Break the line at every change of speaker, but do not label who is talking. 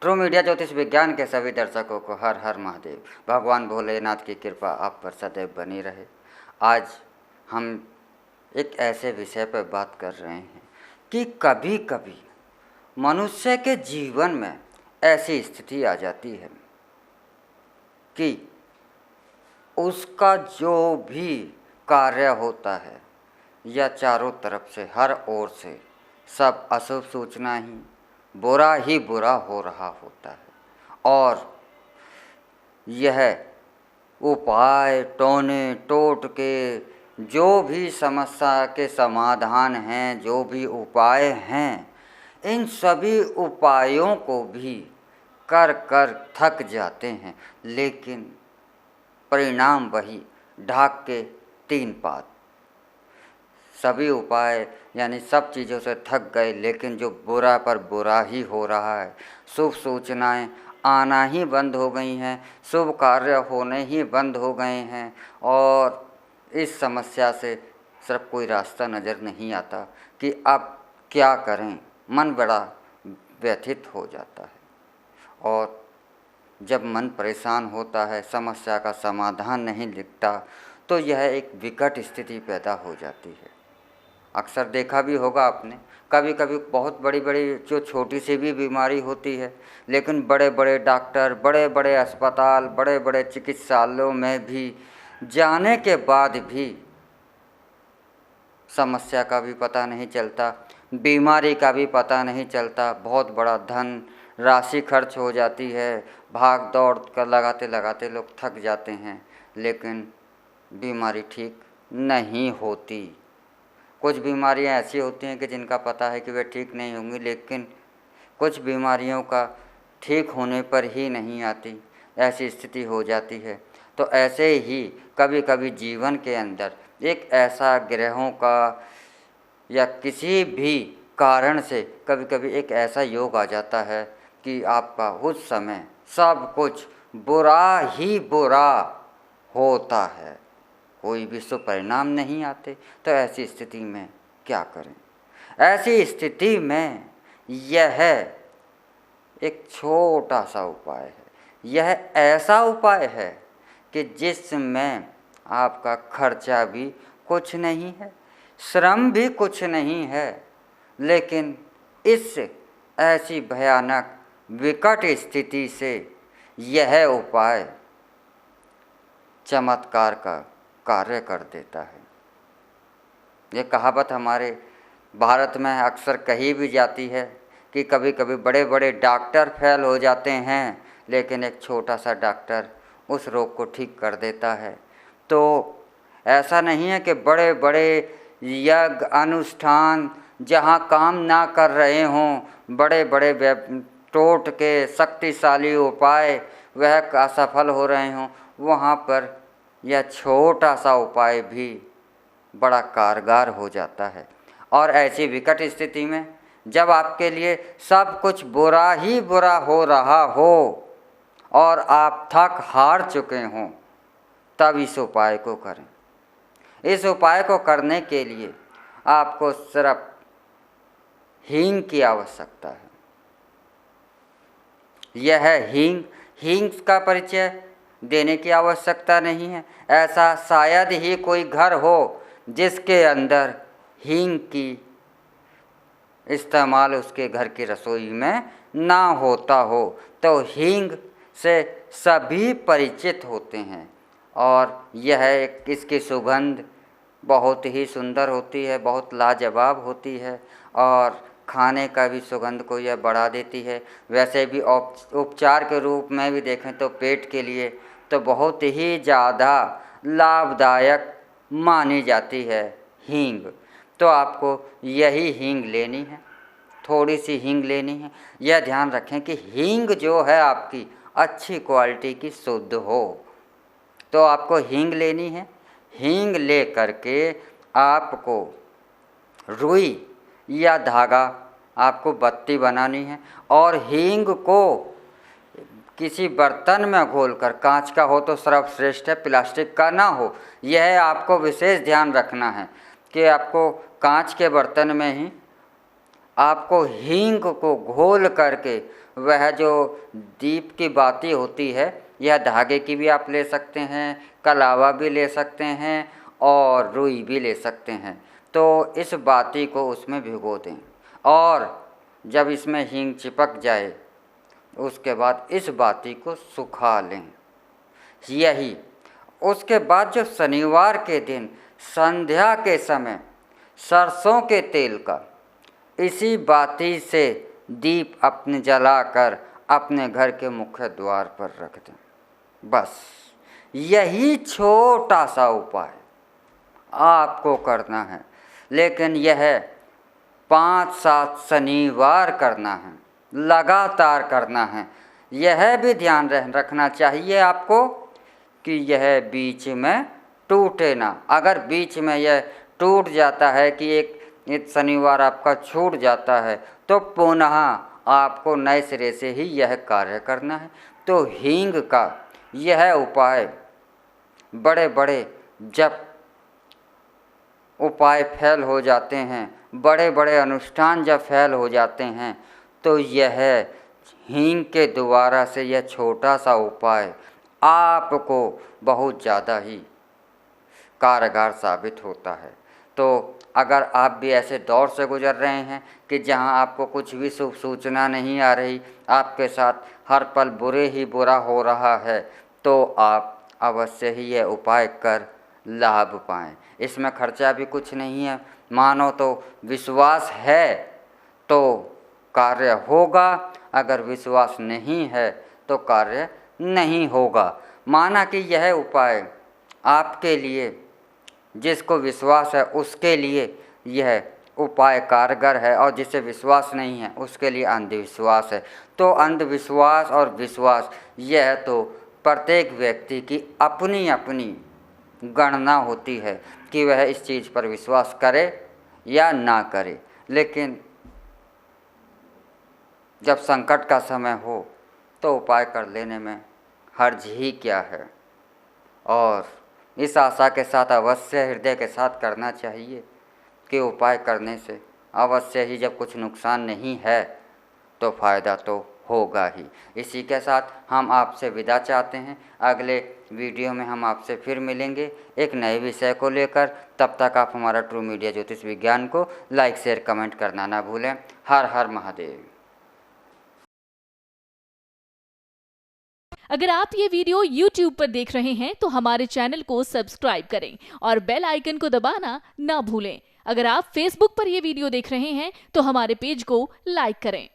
True media ज्योतिष विज्ञान के सभी दर्शकों को हर हर महादेव। भगवान भोलेनाथ की कृपा आप पर सदैव बनी रहे। आज हम एक ऐसे विषय पर बात कर रहे हैं कि कभी कभी मनुष्य के जीवन में ऐसी स्थिति आ जाती है कि उसका जो भी कार्य होता है या चारों तरफ से हर ओर से सब अशुभ सूचना ही बुरा हो रहा होता है और यह उपाय टोने टोटके जो भी समस्या के समाधान हैं, जो भी उपाय हैं, इन सभी उपायों को भी कर कर थक जाते हैं, लेकिन परिणाम वही ढाक के 3 पात। सभी उपाय यानी सब चीज़ों से थक गए, लेकिन जो बुरा पर बुरा ही हो रहा है। शुभ सूचनाएं आना ही बंद हो गई हैं, शुभ कार्य होने ही बंद हो गए हैं और इस समस्या से सिर्फ कोई रास्ता नज़र नहीं आता कि अब क्या करें। मन बड़ा व्यथित हो जाता है और जब मन परेशान होता है, समस्या का समाधान नहीं दिखता, तो यह एक विकट स्थिति पैदा हो जाती है। अक्सर देखा भी होगा आपने, कभी कभी बहुत बड़ी बड़ी जो छोटी सी भी बीमारी होती है, लेकिन बड़े बड़े डॉक्टर, बड़े बड़े अस्पताल, बड़े बड़े चिकित्सालयों में भी जाने के बाद भी समस्या का भी पता नहीं चलता, बीमारी का भी पता नहीं चलता। बहुत बड़ा धन राशि खर्च हो जाती है, भाग दौड़ कर लगाते लगाते लोग थक जाते हैं, लेकिन बीमारी ठीक नहीं होती। कुछ बीमारियां ऐसी होती हैं कि जिनका पता है कि वे ठीक नहीं होंगी, लेकिन कुछ बीमारियों का ठीक होने पर ही नहीं आती, ऐसी स्थिति हो जाती है। तो ऐसे ही कभी कभी जीवन के अंदर एक ऐसा ग्रहों का या किसी भी कारण से कभी कभी एक ऐसा योग आ जाता है कि आपका उस समय सब कुछ बुरा ही बुरा होता है, कोई भी शुभ परिणाम नहीं आते। तो ऐसी स्थिति में क्या करें? ऐसी स्थिति में यह एक छोटा सा उपाय है। यह ऐसा उपाय है कि जिसमें आपका खर्चा भी कुछ नहीं है, श्रम भी कुछ नहीं है, लेकिन इस ऐसी भयानक विकट स्थिति से यह उपाय चमत्कार का कार्य कर देता है। ये कहावत हमारे भारत में अक्सर कही भी जाती है कि कभी कभी बड़े बड़े डॉक्टर फेल हो जाते हैं, लेकिन एक छोटा सा डॉक्टर उस रोग को ठीक कर देता है। तो ऐसा नहीं है कि बड़े बड़े यज्ञ अनुष्ठान जहाँ काम ना कर रहे हों, बड़े बड़े टोटके शक्तिशाली उपाय वह असफल हो रहे हों, वहाँ पर यह छोटा सा उपाय भी बड़ा कारगर हो जाता है। और ऐसी विकट स्थिति में जब आपके लिए सब कुछ बुरा ही बुरा हो रहा हो और आप थक हार चुके हों, तब इस उपाय को करें। इस उपाय को करने के लिए आपको सिर्फ हींग की आवश्यकता है। यह हींग का परिचय देने की आवश्यकता नहीं है। ऐसा शायद ही कोई घर हो जिसके अंदर हींग की इस्तेमाल उसके घर की रसोई में ना होता हो। तो हींग से सभी परिचित होते हैं और इसकी सुगंध बहुत ही सुंदर होती है, बहुत लाजवाब होती है और खाने का भी सुगंध को यह बढ़ा देती है। वैसे भी उपचार के रूप में भी देखें तो पेट के लिए तो बहुत ही ज़्यादा लाभदायक मानी जाती है हींग। तो आपको यही हींग लेनी है, थोड़ी सी हींग लेनी है। यह ध्यान रखें कि हींग जो है आपकी अच्छी क्वालिटी की शुद्ध हो। तो आपको हींग लेनी है। हींग ले करके आपको रुई या धागा आपको बत्ती बनानी है और हींग को किसी बर्तन में घोलकर, कांच का हो तो सर्वश्रेष्ठ है, प्लास्टिक का ना हो। यह आपको विशेष ध्यान रखना है कि आपको कांच के बर्तन में ही आपको हींग को घोल करके, वह जो दीप की बाती होती है, यह धागे की भी आप ले सकते हैं, कलावा भी ले सकते हैं और रुई भी ले सकते हैं। तो इस बाती को उसमें भिगो दें और जब इसमें हींग चिपक जाए उसके बाद इस बाती को सुखा लें। यही उसके बाद जो शनिवार के दिन संध्या के समय सरसों के तेल का इसी बाती से दीप अपने जलाकर अपने घर के मुख्य द्वार पर रख दें। बस यही छोटा सा उपाय आपको करना है, लेकिन यह 5-7 शनिवार करना है, लगातार करना है। यह भी ध्यान रखना चाहिए आपको कि यह बीच में टूटे ना। अगर बीच में यह टूट जाता है कि एक शनिवार आपका छूट जाता है तो पुनः आपको नए सिरे से ही यह कार्य करना है। तो हींग का यह उपाय बड़े बड़े जब उपाय फेल हो जाते हैं, बड़े बड़े अनुष्ठान जब फेल हो जाते हैं, तो यह हींग के द्वारा से यह छोटा सा उपाय आपको बहुत ज़्यादा ही कारगर साबित होता है। तो अगर आप भी ऐसे दौर से गुजर रहे हैं कि जहां आपको कुछ भी शुभ सूचना नहीं आ रही, आपके साथ हर पल बुरे ही बुरा हो रहा है, तो आप अवश्य ही यह उपाय कर लाभ पाएँ। इसमें खर्चा भी कुछ नहीं है, मानो तो विश्वास है तो कार्य होगा, अगर विश्वास नहीं है तो कार्य नहीं होगा। माना कि यह उपाय आपके लिए, जिसको विश्वास है उसके लिए यह उपाय कारगर है और जिसे विश्वास नहीं है उसके लिए अंधविश्वास है। तो अंधविश्वास और विश्वास यह तो प्रत्येक व्यक्ति की अपनी अपनी गणना होती है कि वह इस चीज़ पर विश्वास करे या ना करे। लेकिन जब संकट का समय हो तो उपाय कर लेने में हर्ज ही क्या है, और इस आशा के साथ अवश्य हृदय के साथ करना चाहिए कि उपाय करने से अवश्य ही जब कुछ नुकसान नहीं है तो फ़ायदा तो होगा ही। इसी के साथ हम आपसे विदा चाहते हैं। अगले वीडियो में हम आपसे फिर मिलेंगे एक नए विषय को लेकर। तब तक आप हमारा ट्रू मीडिया ज्योतिष विज्ञान को लाइक शेयर कमेंट करना ना भूलें। हर हर महादेव।
अगर आप ये वीडियो YouTube पर देख रहे हैं तो हमारे चैनल को सब्सक्राइब करें और बेल आइकन को दबाना ना भूलें। अगर आप Facebook पर ये वीडियो देख रहे हैं तो हमारे पेज को लाइक करें।